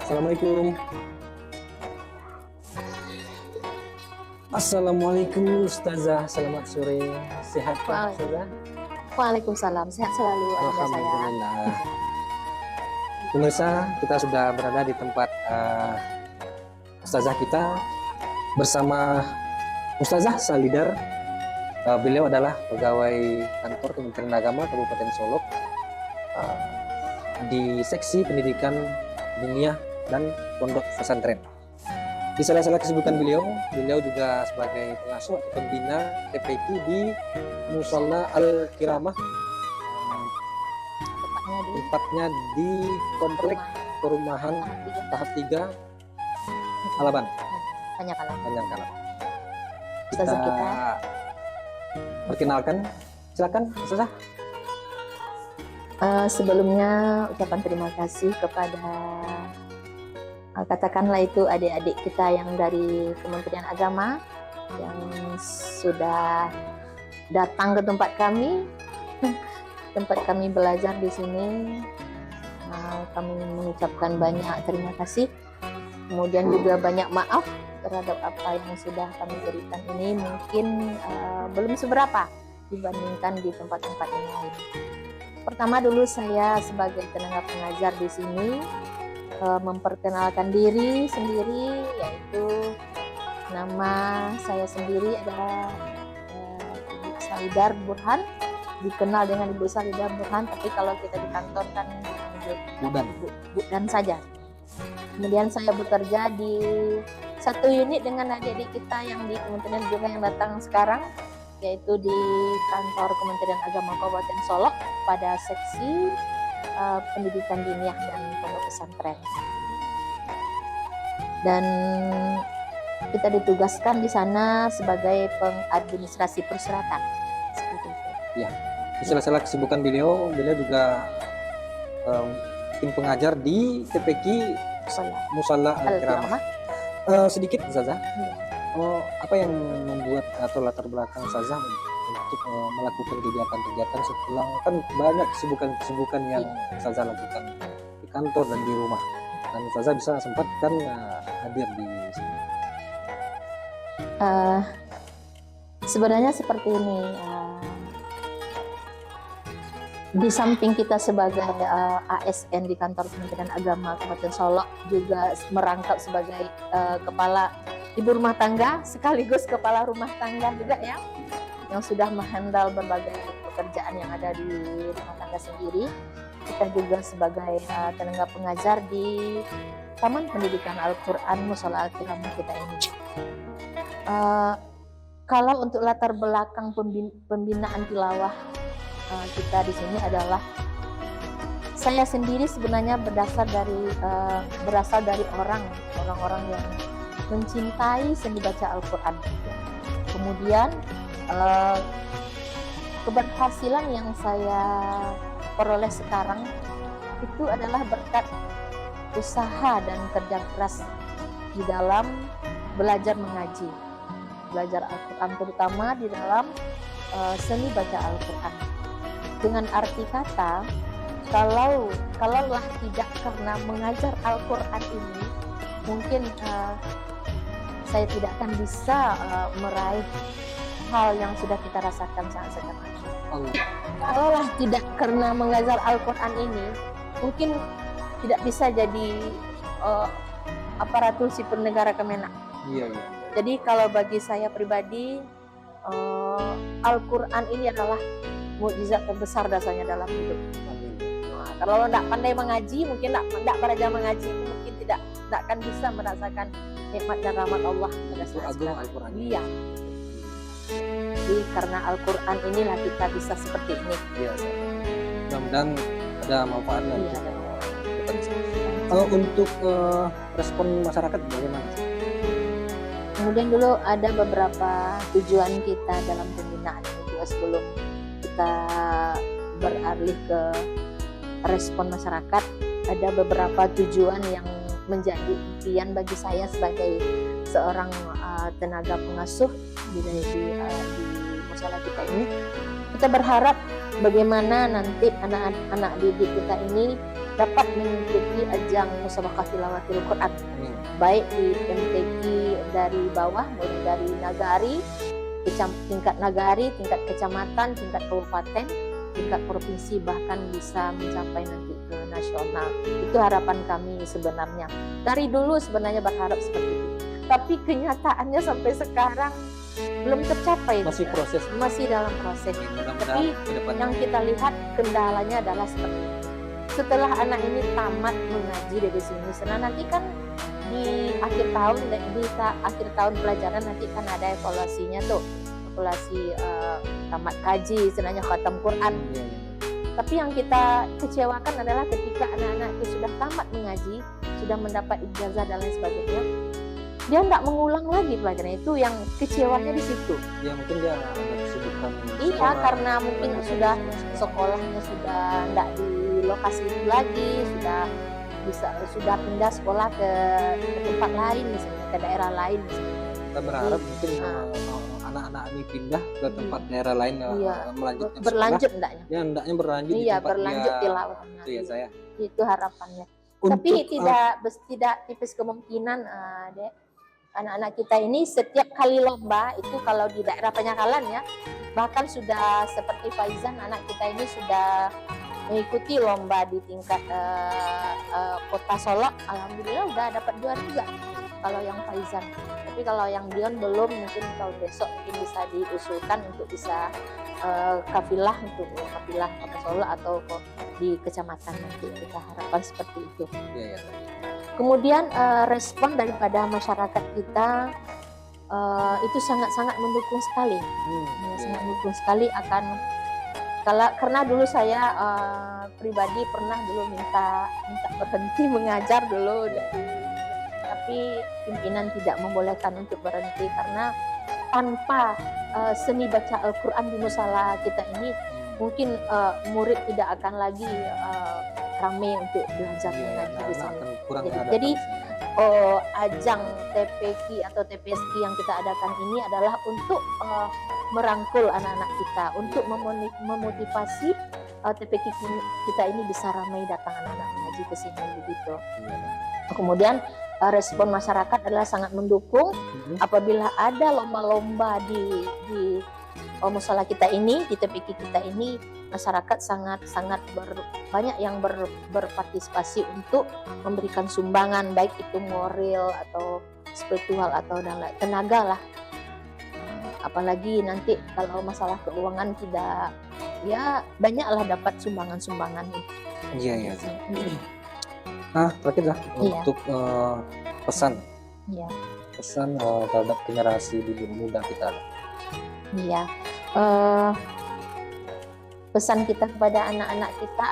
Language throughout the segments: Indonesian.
Assalamualaikum. Assalamualaikum Ustazah, selamat sore. Sehat Pak Ustazah? Waalaikumsalam, sehat selalu Anda saya. Alhamdulillah. Pemirsa, kita sudah berada di tempat Ustazah kita bersama Ustazah Salidar. Beliau adalah pegawai kantor Kementerian Agama Kabupaten Solok di seksi pendidikan diniyah dan pondok pesantren. Di sela-sela kesibukan beliau juga sebagai pengasuh atau pembina TPQ di Mushola Al-Kiramah, tepatnya di komplek perumahan tahap 3 Alaban, Panjangkalan. Ustazah kita perkenalkan, silakan Ustazah. Sebelumnya ucapan terima kasih kepada katakanlah itu adik-adik kita yang dari Kementerian Agama yang sudah datang ke tempat kami belajar di sini. Kami mengucapkan banyak terima kasih, kemudian juga banyak maaf terhadap apa yang sudah kami berikan ini mungkin belum seberapa dibandingkan di tempat-tempat yang lain. Pertama dulu saya sebagai tenaga pengajar di sini memperkenalkan diri sendiri, yaitu nama saya sendiri adalah Ibu Salidar Burhan, dikenal dengan Ibu Salidar Burhan, tapi kalau kita di kantor kan Bu Dan saja. Kemudian saya bekerja di satu unit dengan adik-adik kita yang di kementerian juga yang datang sekarang, yaitu di kantor Kementerian Agama Kabupaten Solok pada seksi pendidikan diniyah dan pondok pesantren. Dan kita ditugaskan di sana sebagai pengadministrasi perseratan. Seperti itu. Ya, di sela-sela kesibukan beliau juga tim pengajar di TPQ Mushola Al-Kiramah. Sedikit Ustazah, apa yang membuat atau latar belakang Ustazah untuk melakukan kegiatan-kegiatan setelah kan banyak kesibukan yang Ustazah lakukan di kantor dan di rumah, dan Ustazah bisa sempatkan hadir di sini? Sebenarnya seperti ini, di samping kita sebagai ASN di kantor Kementerian Agama Kabupaten Solok juga merangkap sebagai kepala ibu rumah tangga sekaligus kepala rumah tangga juga ya, yang sudah menghandle berbagai pekerjaan yang ada di rumah tangga sendiri. Kita juga sebagai tenaga pengajar di Taman Pendidikan Al-Quran Mushola Al-Kiramah kita ini. Kalau untuk latar belakang pembinaan tilawah kita di sini adalah saya sendiri sebenarnya berasal dari orang-orang yang mencintai seni baca Al-Quran. Kemudian keberhasilan yang saya peroleh sekarang itu adalah berkat usaha dan kerja keras di dalam belajar mengaji, belajar Al-Quran, terutama di dalam seni baca Al-Quran. Dengan arti kata, kalaulah tidak karena mengajar Al-Quran ini, mungkin saya tidak akan bisa meraih hal yang sudah kita rasakan saat sekarang. Kalaulah tidak karena mengajar Al-Quran ini, mungkin tidak bisa jadi aparatur sipil negara Kemenak. Iya. Jadi kalau bagi saya pribadi, Al-Quran ini adalah mukjizat terbesar dasarnya dalam hidup. Kalau tidak pandai mengaji, mungkin tidak belajar mengaji, mungkin tidak akan bisa merasakan nikmat dan rahmat Allah pada saat sekarang. Iya. Jadi karena Al-Quran inilah kita bisa seperti ini. Iya. Mudah-mudahan ada manfaatnya. Iya. Kalau untuk respon masyarakat bagaimana? Kemudian dulu ada beberapa tujuan kita dalam pembinaan ini juga sebelum kita beralih ke respon masyarakat. Ada beberapa tujuan yang menjadi impian bagi saya sebagai seorang tenaga pengasuh di mushola kita ini. Kita berharap bagaimana nanti anak-anak didik kita ini dapat mengikuti ajang musabaqah tilawatil Quran, baik di MTQ dari bawah, mulai dari nagari, tingkat nagari, tingkat kecamatan, tingkat kabupaten, tingkat provinsi, bahkan bisa mencapai nanti ke nasional. Itu harapan kami sebenarnya. Dari dulu sebenarnya berharap seperti itu. Tapi kenyataannya sampai sekarang belum tercapai. Masih proses. Masih dalam proses. Mudah-mudahan Tapi ke depan. yang kita lihat kendalanya adalah seperti itu. Setelah anak ini tamat mengaji dari sini, nanti kan di akhir tahun, akhir tahun pelajaran nanti kan ada evaluasinya tuh, evaluasi tamat kaji, sebenarnya khatam Quran. Tapi yang kita kecewakan adalah ketika anak-anak itu sudah tamat mengaji, sudah mendapat ijazah dan lain sebagainya, dia tidak mengulang lagi pelajaran. Itu yang kecewanya di situ. Ya mungkin dia ada kesibukan. Iya, karena mungkin sudah sekolahnya sudah tidak di lokasi itu lagi, sudah pindah sekolah ke tempat lain, misalnya ke daerah lain misalnya. Kita berharap mungkin anak-anak ini pindah ke tempat daerah lain, melanjutkan berlanjut sekolah. hendaknya. Ya hendaknya berlanjut di tempat berlanjut dia. tilawahnya. Itu ya saya. Itu harapannya. Untuk, tapi tidak tipis kemungkinan, Dek. Anak-anak kita ini setiap kali lomba itu kalau di daerah Penyakalan ya, bahkan sudah seperti Faizan, anak kita ini sudah mengikuti lomba di tingkat kota Solo, alhamdulillah udah dapat juara juga kalau yang Faizan. Tapi kalau yang Dion belum, mungkin tahun besok mungkin bisa diusulkan untuk bisa kafilah untuk kafilah kota Solo atau di kecamatan nanti, kita harapkan seperti itu. ya. Kemudian respon daripada masyarakat kita itu sangat-sangat mendukung sekali, sangat mendukung sekali akan. Karena dulu saya pribadi pernah dulu minta berhenti mengajar dulu, tapi pimpinan tidak membolehkan untuk berhenti karena tanpa seni baca Al-Quran di musala kita ini mungkin murid tidak akan lagi ramai untuk belajar mengaji di sana. Jadi ajang TPQ atau TPSQ yang kita adakan ini adalah untuk merangkul anak-anak kita, untuk memotivasi TPQ kita ini bisa ramai datang anak-anak mengaji ke sini begitu. Kemudian respon masyarakat adalah sangat mendukung apabila ada lomba-lomba di musala kita ini, di TPQ kita ini, masyarakat sangat banyak yang berpartisipasi untuk memberikan sumbangan, baik itu moral atau spiritual atau dan tenaga lah. Apalagi nanti kalau masalah keuangan tidak, ya banyaklah dapat sumbangan-sumbangan. Iya. Terakhir lah untuk pesan. Iya. Pesan terhadap generasi bibir muda kita. Iya. Pesan kita kepada anak-anak kita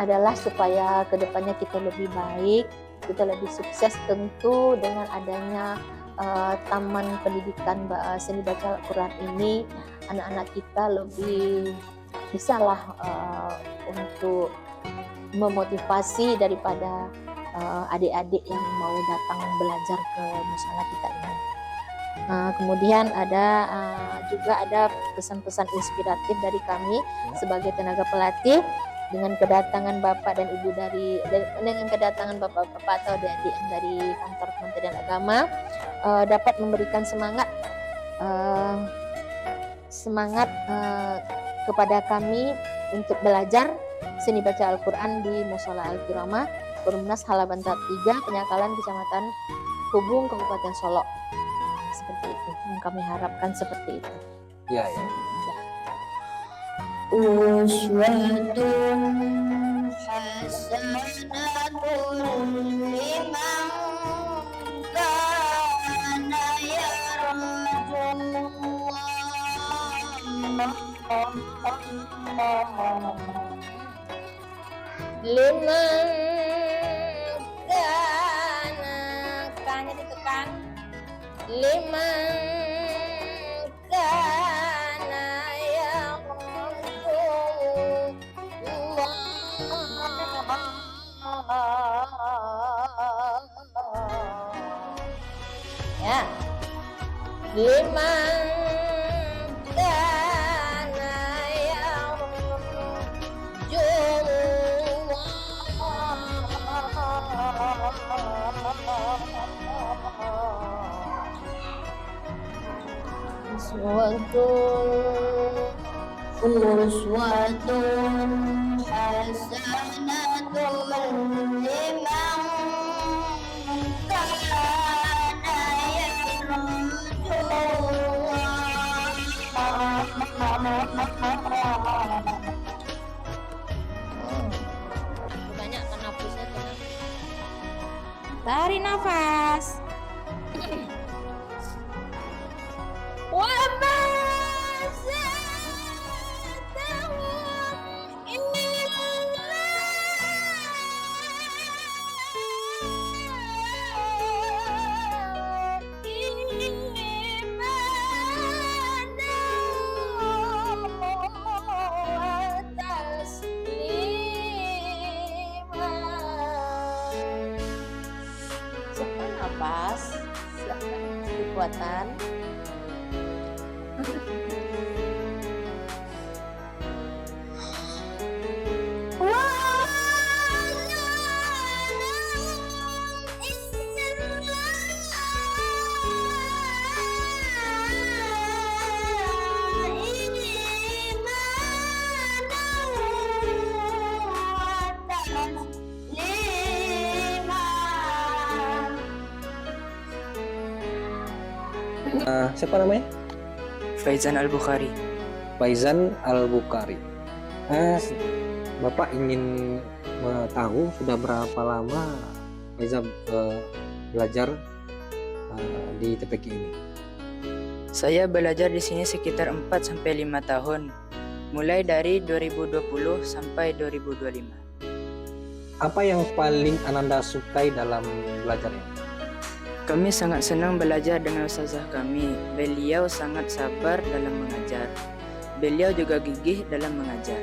adalah supaya kedepannya kita lebih baik, kita lebih sukses, tentu dengan adanya taman pendidikan seni baca Al-Quran ini, anak-anak kita lebih bisalah untuk memotivasi daripada adik-adik yang mau datang belajar ke musala kita ini. Kemudian juga ada pesan-pesan inspiratif dari kami sebagai tenaga pelatih, dengan kedatangan Bapak dan Ibu dengan kedatangan Bapak-bapak atau adik-adik dari kantor Kementerian Agama dapat memberikan semangat kepada kami untuk belajar seni baca Al-Quran di Mushola Al-Kiramah Perumnas halaman 3, Penyakalan, Kecamatan Hubung, Kabupaten Solo. Seperti itu yang kami harapkan, seperti itu. Ya. Uswatun hasanatun liman kana yarjullah Liman kana ditekan, liman kana ya, liman kana uswatun hasanatun liman kana yarju. Banyak kan nafasnya tenang. Tarik nafas. Wama zadahum illa tasliman. Siapa nafas? Silakan kekuatan. Siapa namanya? Faizan Al-Bukhari. Faizan Al-Bukhari. Bapak ingin tahu sudah berapa lama Faizan belajar di TPQ ini? Saya belajar di sini sekitar 4 sampai 5 tahun, mulai dari 2020 sampai 2025. Apa yang paling Ananda sukai dalam belajarnya? Kami sangat senang belajar dengan ustazah kami. Beliau sangat sabar dalam mengajar. Beliau juga gigih dalam mengajar.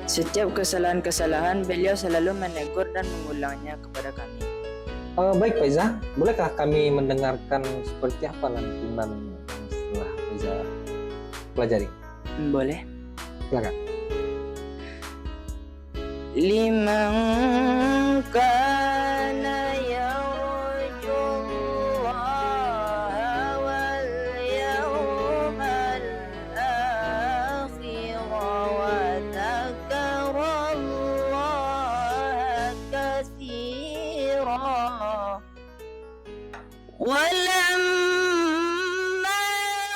Setiap kesalahan-kesalahan beliau selalu menegur dan mengulangnya kepada kami. Baik Faiza, bolehkah kami mendengarkan seperti apa lantunan setelah Faiza pelajari? Boleh? Silakan. Liman kana yarjullaha wal yawmal akhir wa dzakarallaha katsira walamma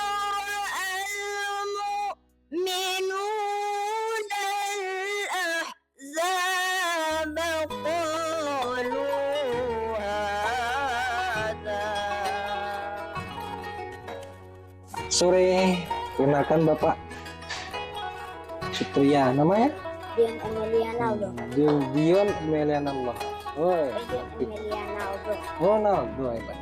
ra'al mu'minuna al-ahzab qalu hadza. Sore, perkenalkan Bapak Supriya, namanya? Dian Emiliana Aldo. Dion Emiliana Allah. Oh, Dian Emiliana Aldo. Ronaldo hebat.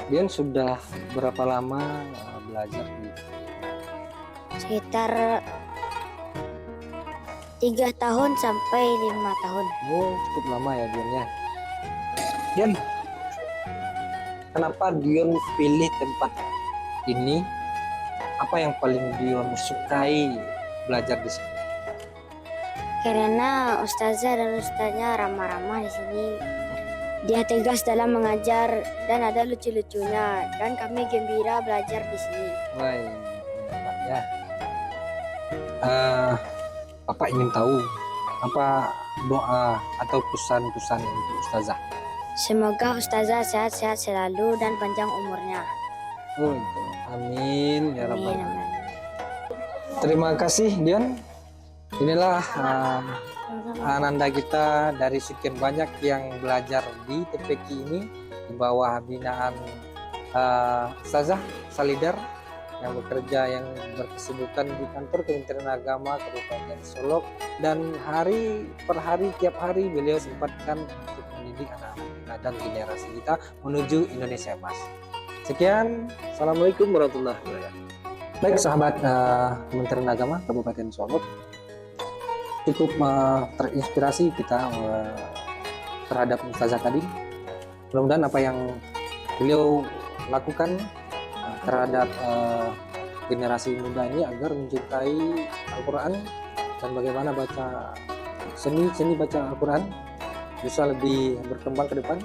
Dian sudah berapa lama belajar di Sekitar 3 tahun sampai 5 tahun. Oh, cukup lama ya Dion ya. Dion, kenapa Dion pilih tempat ini? Apa yang paling Dion sukai belajar di sini? Karena ustazah dan ustaznya ramah-ramah di sini. Dia tegas dalam mengajar dan ada lucu-lucunya, dan kami gembira belajar di sini. Wah, hebat ya. Bapak ingin tahu apa doa atau pesan-pesan untuk ustazah? Semoga ustazah sehat-sehat selalu dan panjang umurnya. Oh, itu. Amin ya rabbal Amin. alamin. Terima kasih Dion. Inilah Ananda kita dari sekian banyak yang belajar di TPQ ini di bawah binaan Ustazah Salidar yang bekerja, yang berkesibukan di kantor Kementerian Agama Kabupaten Solok, dan hari per hari tiap hari beliau sempatkan untuk mendidik anak-anak kita dan generasi kita menuju Indonesia Emas. Sekian, Assalamualaikum warahmatullahi wabarakatuh. Baik sahabat Kementerian Agama Kabupaten Solok, cukup terinspirasi kita terhadap Ustazah tadi. Mudah-mudahan apa yang beliau lakukan terhadap generasi muda ini agar mencintai Al-Quran dan bagaimana baca seni baca Al-Quran bisa lebih berkembang ke depan.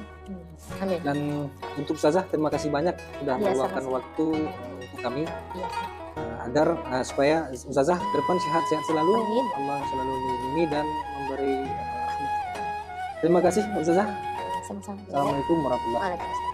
Amin. Dan untuk Ustazah terima kasih banyak sudah Iya, meluangkan sama-sama. waktu untuk kami. Iya. agar supaya Ustazah ke depan sehat-sehat selalu, Amin. Allah selalu melindungi dan memberi rahmat. Terima kasih Ustazah. Sama-sama. Assalamualaikum warahmatullahi wabarakatuh. Waalaikumsalam.